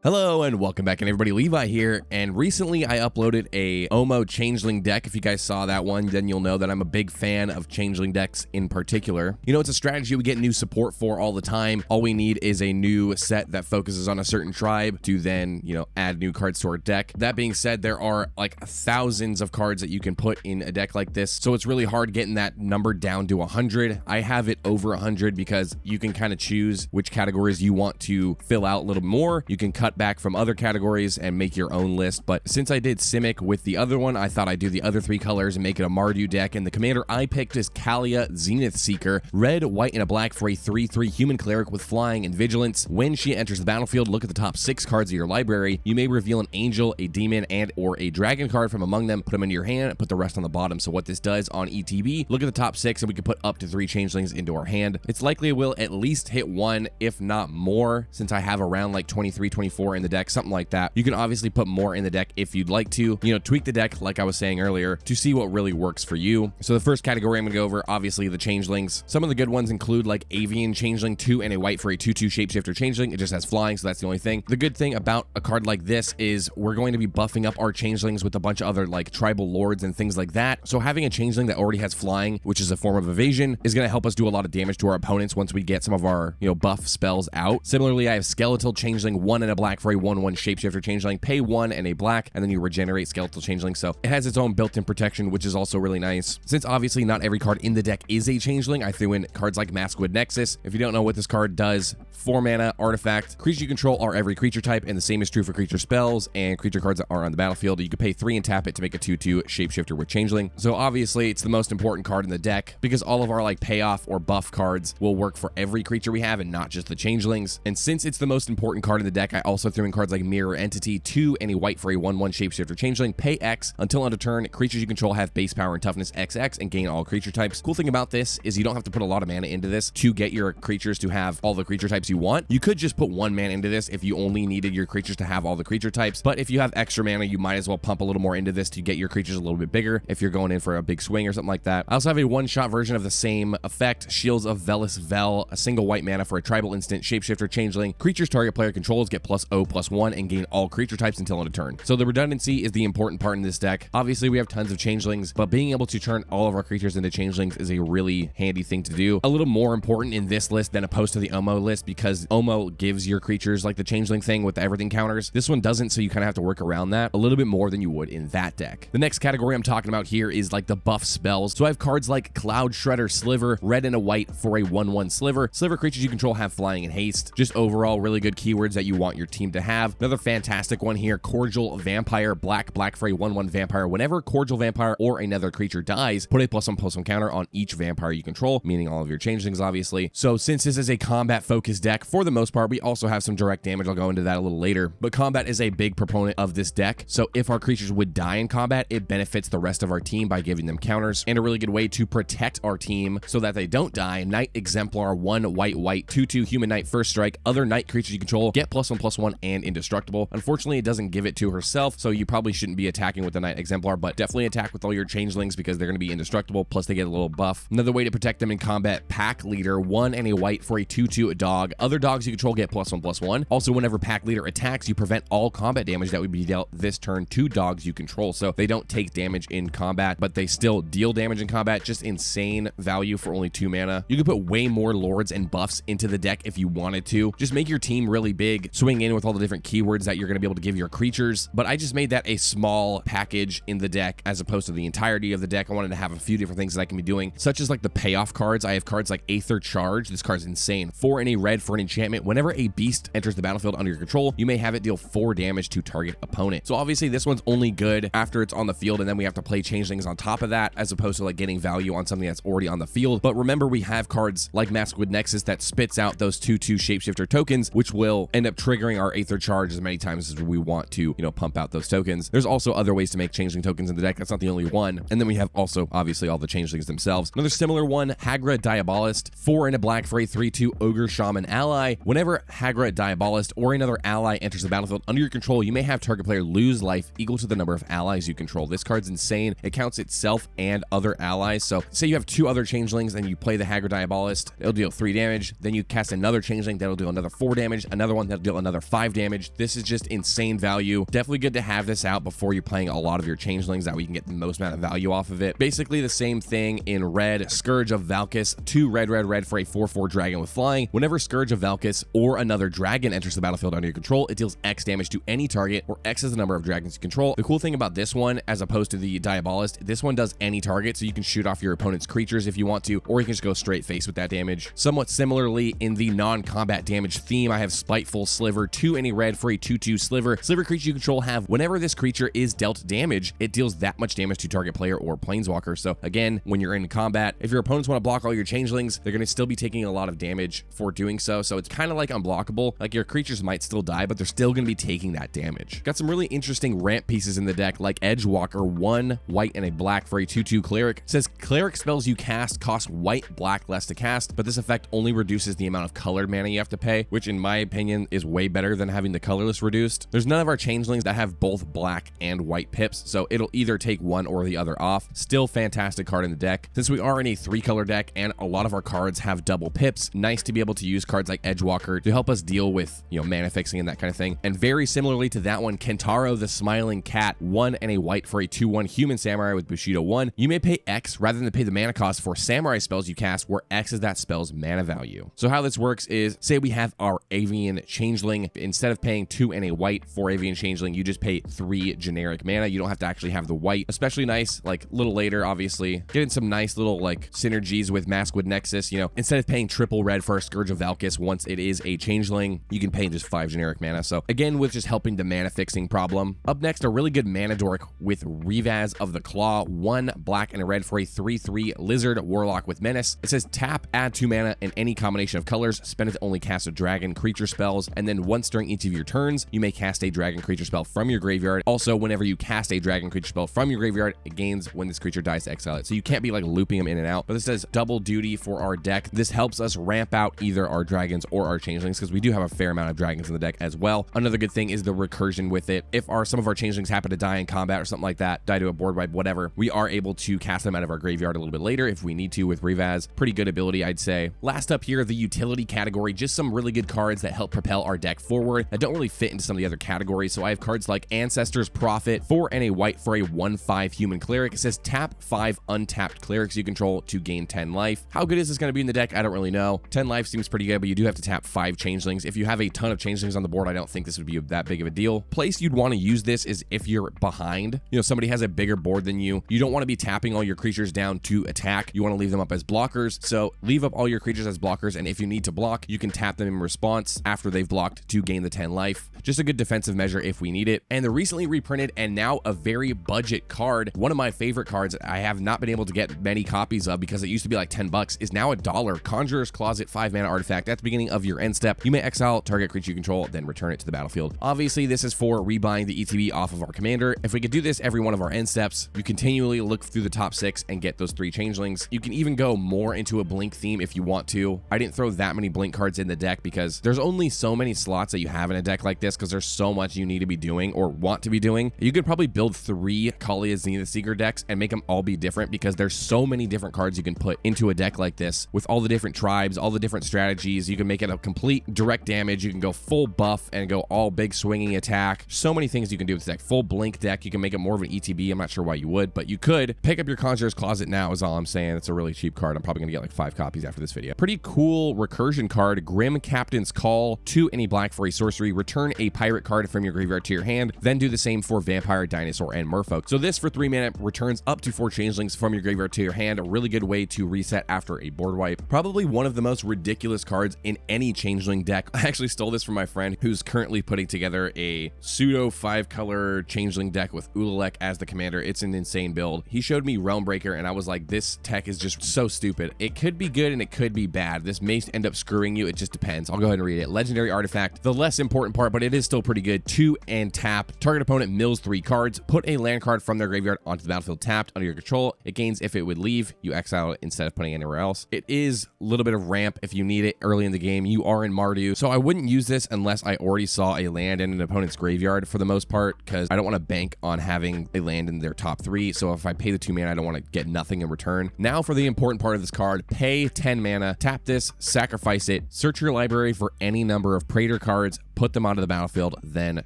Hello and welcome back, and everybody, Levi here, and recently I uploaded a Omo Changeling deck. If you guys saw that one, then you'll know that I'm a big fan of Changeling decks in particular. You know, it's a strategy we get new support for all the time. All we need is a new set that focuses on a certain tribe to then, add new cards to our deck. That being said, there are like thousands of cards that you can put in a deck like this, so it's really hard getting that number down to 100. I have it over 100 because you can kind of choose which categories you want to fill out a little more. You can cut back from other categories and make your own list, but since I did Simic with the other one, I thought I'd do the other three colors and make it a Mardu deck, and the commander I picked is Kaalia, Zenith Seeker, red, white, and a black for a 3/3 human cleric with flying and vigilance. When she enters the battlefield, look at the top 6 cards of your library. You may reveal an angel, a demon, and or a dragon card from among them, put them into your hand, put the rest on the bottom. So what this does on ETB, look at the top 6 and we can put up to 3 changelings into our hand. It's likely it will at least hit 1, if not more, since I have around like 23, 24 in the deck, something like that. You can obviously put more in the deck if you'd like to, tweak the deck like I was saying earlier to see what really works for you. So the first category I'm gonna go over, obviously the changelings. Some of the good ones include like Avian Changeling, 2 and a white for a 2/2 shapeshifter changeling. It just has flying, so that's the only thing. The good thing about a card like this is we're going to be buffing up our changelings with a bunch of other like tribal lords and things like that. So having a changeling that already has flying, which is a form of evasion, is going to help us do a lot of damage to our opponents once we get some of our buff spells out. Similarly, I have Skeletal Changeling, 1 and a black for a 1/1 shapeshifter changeling, pay 1 and a black, and then you regenerate Skeletal Changeling. So it has its own built-in protection, which is also really nice. Since obviously not every card in the deck is a changeling, I threw in cards like Maskwood Nexus. If you don't know what this card does, 4 mana artifact. Creatures you control are every creature type, and the same is true for creature spells and creature cards that are on the battlefield. You can pay 3 and tap it to make a 2/2 shapeshifter with changeling. So obviously it's the most important card in the deck because all of our like payoff or buff cards will work for every creature we have and not just the changelings. And since it's the most important card in the deck, I also threw in cards like Mirror Entity, 2 and a white for a 1/1 shapeshifter changeling, pay X. Until end of turn, creatures you control have base power and toughness XX and gain all creature types. Cool thing about this is you don't have to put a lot of mana into this to get your creatures to have all the creature types you want. You could just put 1 mana into this if you only needed your creatures to have all the creature types, but if you have extra mana, you might as well pump a little more into this to get your creatures a little bit bigger if you're going in for a big swing or something like that. I also have a 1-shot version of the same effect, Shields of Velis Vel, a single white mana for a tribal instant shapeshifter changeling. Creatures target player controls get +0/+1 and gain all creature types until end of turn. So the redundancy is the important part in this deck. Obviously we have tons of changelings, but being able to turn all of our creatures into changelings is a really handy thing to do. A little more important in this list than opposed to the Omo list because Omo gives your creatures like the changeling thing with the everything counters. This one doesn't, so you kind of have to work around that a little bit more than you would in that deck. The next category I'm talking about here is like the buff spells. So I have cards like Cloud Shredder Sliver, red and a white for a 1/1 sliver. Sliver creatures you control have flying and haste. Just overall really good keywords that you want your team to have. Another fantastic one here, Cordial Vampire, black for a 1/1 vampire. Whenever Cordial Vampire or another creature dies, put a +1/+1 counter on each vampire you control, meaning all of your changelings obviously. So since this is a combat focused deck for the most part, we also have some direct damage. I'll go into that a little later, but combat is a big proponent of this deck. So if our creatures would die in combat, it benefits the rest of our team by giving them counters, and a really good way to protect our team so that they don't die. Knight Exemplar, 1 white 2/2 human knight, first strike. Other knight creatures you control get +1/+1 and indestructible. Unfortunately, it doesn't give it to herself, so you probably shouldn't be attacking with the Knight Exemplar, but definitely attack with all your changelings because they're going to be indestructible, plus they get a little buff. Another way to protect them in combat, Pack Leader, 1 and a white for a 2/2 dog. Other dogs you control get +1/+1. Also, whenever Pack Leader attacks, you prevent all combat damage that would be dealt this turn to dogs you control. So they don't take damage in combat, but they still deal damage in combat. Just insane value for only 2 mana. You can put way more lords and buffs into the deck if you wanted to. Just make your team really big, swing in with all the different keywords that you're going to be able to give your creatures. But I just made that a small package in the deck as opposed to the entirety of the deck. I wanted to have a few different things that I can be doing, such as like the payoff cards. I have cards like Aether Charge. This card's insane. 4 and a red for an enchantment. Whenever a beast enters the battlefield under your control, you may have it deal 4 damage to target opponent. So obviously this one's only good after it's on the field, and then we have to play changelings on top of that, as opposed to like getting value on something that's already on the field. But remember, we have cards like Maskwood Nexus that spits out those 2/2 shapeshifter tokens, which will end up triggering our Aether Charge as many times as we want to, pump out those tokens. There's also other ways to make changeling tokens in the deck. That's not the only one. And then we have also obviously all the changelings themselves. Another similar one, Hagra Diabolist, 4 and a black for a 3/2 Ogre Shaman ally. Whenever Hagra Diabolist or another ally enters the battlefield under your control, you may have target player lose life equal to the number of allies you control. This card's insane. It counts itself and other allies. So say you have 2 other changelings and you play the Hagra Diabolist, it'll deal 3 damage. Then you cast another changeling that'll deal another 4 damage, another one that'll deal another 5 damage. This is just insane value. Definitely good to have this out before you're playing a lot of your changelings, that way you can get the most amount of value off of it. Basically the same thing in red. Scourge of Valkis, 2 red for a 4/4 dragon with flying. Whenever Scourge of Valkis or another dragon enters the battlefield under your control, it deals X damage to any target, where X is the number of dragons you control. The cool thing about this one, as opposed to the Diabolist, this one does any target, so you can shoot off your opponent's creatures if you want to, or you can just go straight face with that damage. Somewhat similarly, in the non-combat damage theme, I have Spiteful Sliver, 2 any red for a 2/2 sliver. Sliver creature you control have, whenever this creature is dealt damage, it deals that much damage to target player or planeswalker. So again, when you're in combat, if your opponents want to block all your changelings, they're going to still be taking a lot of damage for doing so. So it's kind of like unblockable. Like, your creatures might still die, but they're still going to be taking that damage. Got some really interesting ramp pieces in the deck, like Edgewalker, 1 white and a black for a 2/2 cleric. It says cleric spells you cast cost white, black less to cast, but this effect only reduces the amount of colored mana you have to pay, which in my opinion is way better than having the colorless reduced. There's none of our changelings that have both black and white pips, so it'll either take one or the other off. Still fantastic card in the deck. Since we are in a 3-color deck and a lot of our cards have double pips, nice to be able to use cards like Edgewalker to help us deal with, mana fixing and that kind of thing. And very similarly to that one, Kentaro the Smiling Cat, 1 and a white for a 2/1 human samurai with Bushido 1. You may pay X rather than pay the mana cost for samurai spells you cast, where X is that spell's mana value. So how this works is, say we have our Avian Changeling. Instead of paying 2 and a white for Avian Changeling, you just pay 3 generic mana. You don't have to actually have the white. Especially nice, like, a little later, obviously. Getting some nice little, like, synergies with Maskwood Nexus, Instead of paying triple red for a Scourge of Valkis once it is a Changeling, you can pay just 5 generic mana. So again, with just helping the mana fixing problem. Up next, a really good mana dork with Revaz of the Claw, 1 black and a red for a 3/3 Lizard Warlock with Menace. It says tap, add 2 mana in any combination of colors, spend it to only cast a dragon creature spells, and then once during each of your turns, you may cast a dragon creature spell from your graveyard. Also, whenever you cast a dragon creature spell from your graveyard, it gains when this creature dies to exile it. So you can't be like looping them in and out, but this says double duty for our deck. This helps us ramp out either our dragons or our changelings, because we do have a fair amount of dragons in the deck as well. Another good thing is the recursion with it. If some of our changelings happen to die in combat or something like that, die to a board wipe, whatever, we are able to cast them out of our graveyard a little bit later if we need to with Revaz. Pretty good ability, I'd say. Last up here, the utility category, just some really good cards that help propel our deck forward that don't really fit into some of the other categories. So I have cards like Ancestor's Prophet, 4 and a white for a 1/5 human cleric. It says tap 5 untapped clerics you control to gain 10 life. How good is this going to be in the deck? I don't really know. 10 life seems pretty good, but you do have to tap 5 changelings. If you have a ton of changelings on the board, I don't think this would be that big of a deal. Place you'd want to use this is if you're behind. Somebody has a bigger board than you. You don't want to be tapping all your creatures down to attack. You want to leave them up as blockers. So leave up all your creatures as blockers, and if you need to block, you can tap them in response after they've blocked to gain the 10 life. Just a good defensive measure if we need it. And the recently reprinted and now a very budget card, one of my favorite cards I have not been able to get many copies of because it used to be like $10, is now $1. Conjurer's Closet, 5 mana artifact. At the beginning of your end step, you may exile target creature you control, then return it to the battlefield. Obviously, this is for rebuying the ETB off of our commander. If we could do this every one of our end steps, you continually look through the top 6 and get those 3 changelings. You can even go more into a blink theme if you want to. I didn't throw that many blink cards in the deck because there's only so many slots that you have in a deck like this, because there's so much you need to be doing or want to be doing. You could probably build 3 Kaalia Zenith Seeker decks and make them all be different, because there's so many different cards you can put into a deck like this with all the different tribes, all the different strategies. You can make it a complete direct damage. You can go full buff and go all big swinging attack. So many things you can do with this deck. Full blink deck. You can make it more of an ETB. I'm not sure why you would, but you could. Pick up your Conjurer's Closet now is all I'm saying. It's a really cheap card. I'm probably gonna get like 5 copies after this video. Pretty cool recursion card, Grim Captain's Call, 2 any black for a sorcery. Return a pirate card from your graveyard to your hand, then do the same for Vampire, Dinosaur, and Merfolk. So this for 3 mana returns up to 4 changelings from your graveyard to your hand. A really good way to reset after a board wipe. Probably one of the most ridiculous cards in any changeling deck. I actually stole this from my friend who's currently putting together a pseudo 5-color changeling deck with Ulalek as the commander. It's an insane build. He showed me Realmbreaker and I was like, this tech is just so stupid. It could be good and it could be bad. This may end up screwing you. It just depends. I'll go ahead and read it. Legendary artifact, the less important part, but it is still pretty good. 2 and tap. Target opponent mills 3 cards. Put a land card from their graveyard onto the battlefield tapped under your control. It gains if it would leave. You exile it instead of putting it anywhere else. It is a little bit of ramp if you need it early in the game. You are in Mardu, so I wouldn't use this unless I already saw a land in an opponent's graveyard for the most part, because I don't want to bank on having a land in their top 3. So if I pay the 2 mana, I don't want to get nothing in return. Now for the important part of this card, pay 10 mana, tap this, sacrifice it, search your library for any number of Praetor cards, put them onto the battlefield, then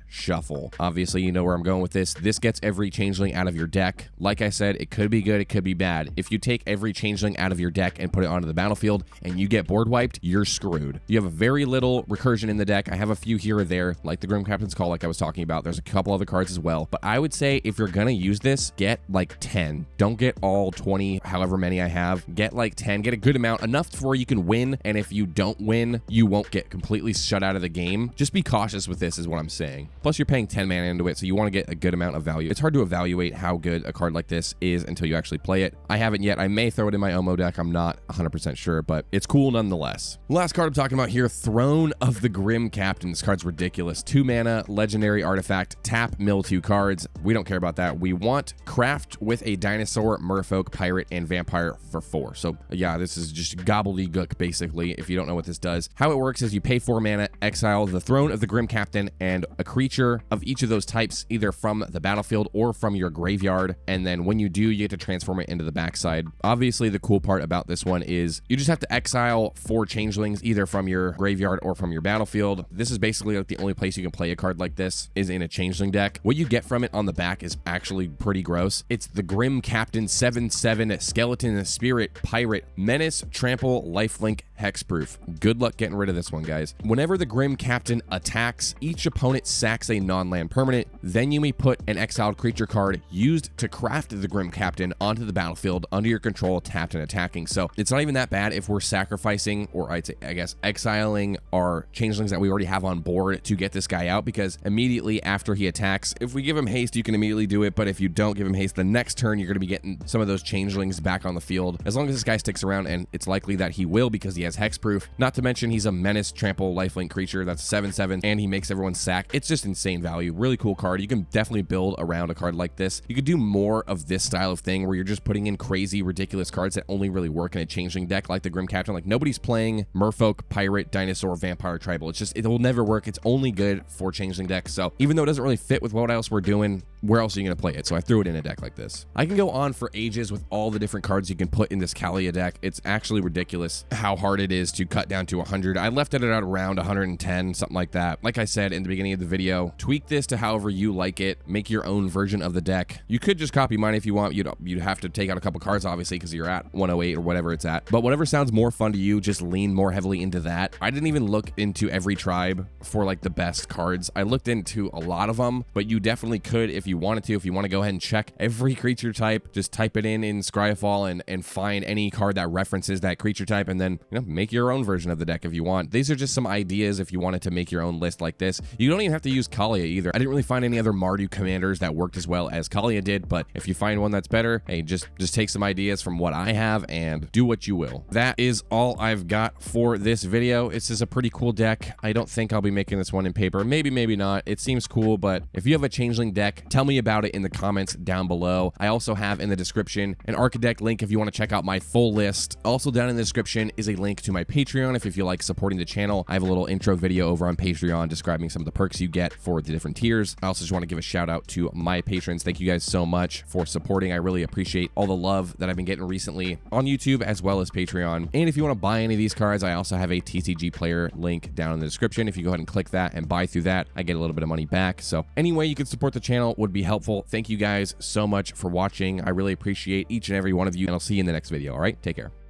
shuffle. Obviously, you know where I'm going with this. This gets every Changeling out of your deck. Like I said, it could be good, it could be bad. If you take every Changeling out of your deck and put it onto the battlefield and you get board wiped, you're screwed. You have a very little recursion in the deck. I have a few here or there, like the Grim Captain's Call, like I was talking about. There's a couple other cards as well. But I would say if you're gonna use this, get like 10. Don't get all 20, however many I have. Get like 10. Get a good amount, enough for where you can win. And if you don't win, you won't get completely shut out of the game. Just be cautious with this is what I'm saying. Plus, you're paying 10 mana into it, so you want to get a good amount of value. It's hard to evaluate how good a card like this is until you actually play it. I haven't yet. I may throw it in my Omo deck. I'm not 100% sure, but it's cool nonetheless. Last card I'm talking about here, Throne of the Grim Captain. This card's ridiculous. 2 mana, legendary artifact, tap, mill 2 cards. We don't care about that. We want craft with a dinosaur, merfolk, pirate, and vampire for 4. So yeah, this is just gobbledygook basically, if you don't know what this does. How it works is you pay 4 mana, exile the Throne of the Grim Captain and a creature of each of those types, either from the battlefield or from your graveyard, and then when you do, you get to transform it into the backside. Obviously, the cool part about this one is you just have to exile 4 Changelings, either from your graveyard or from your battlefield. This is basically like the only place you can play a card like this is in a Changeling deck. What you get from it on the back is actually pretty gross. It's the Grim Captain 7/7 Skeleton Spirit Pirate Menace Trample Lifelink Hexproof. Good luck getting rid of this one, guys. Whenever the Grim Captain attacks, each opponent sacks a non-land permanent. Then you may put an exiled creature card used to craft the Grim Captain onto the battlefield under your control, tapped and attacking. So it's not even that bad if we're sacrificing, or I guess exiling our Changelings that we already have on board to get this guy out, because immediately after he attacks, if we give him haste, you can immediately do it. But if you don't give him haste, the next turn, you're going to be getting some of those Changelings back on the field. As long as this guy sticks around, and it's likely that he will because he has hexproof. Not to mention he's a menace, trample, lifelink creature that's 7/7, and he makes everyone sack. It's just insane value. Really cool card. You can definitely build around a card like this. You could do more of this style of thing where you're just putting in crazy, ridiculous cards that only really work in a Changeling deck like the Grim Captain. Like nobody's playing Merfolk, Pirate, Dinosaur, Vampire, Tribal. It's just, it will never work. It's only good for Changeling decks. So even though it doesn't really fit with what else we're doing, where else are you going to play it? So I threw it in a deck like this. I can go on for ages with all the different cards you can put in this Kaalia deck. It's actually ridiculous how hard it is to cut down to 100. I left it at around 110, something like that. Like I said in the beginning of the video, tweak this to however you like it. Make your own version of the deck. You could just copy mine if you want. You'd have to take out a couple cards, obviously, because you're at 108 or whatever it's at. But whatever sounds more fun to you, just lean more heavily into that. I didn't even look into every tribe for like the best cards. I looked into a lot of them, but you definitely could if you wanted to. If you want to go ahead and check every creature type, just type it in Scryfall and find any card that references that creature type, and then make your own version of the deck if you want. These are just some ideas if you wanted to make your own list like this. You don't even have to use Kaalia either. I didn't really find any other Mardu commanders that worked as well as Kaalia did, but if you find one that's better, hey, just take some ideas from what I have and do what you will. That is all I've got for this video. This is a pretty cool deck. I don't think I'll be making this one in paper. Maybe, maybe not. It seems cool, but if you have a Changeling deck, tell me about it in the comments down below. I also have in the description an Architect link if you want to check out my full list. Also down in the description is a link to my Patreon if you feel like supporting the channel. I have a little intro video over on Patreon describing some of the perks you get for the different tiers. I also just want to give a shout out to my patrons. Thank you guys so much for supporting. I really appreciate all the love that I've been getting recently on YouTube as well as Patreon. And if you want to buy any of these cards, I also have a TCG player link down in the description. If you go ahead and click that and buy through that, I get a little bit of money back. So any way you could support the channel would be helpful. Thank you guys so much for watching. I really appreciate each and every one of you, and I'll see you in the next video. All right, take care.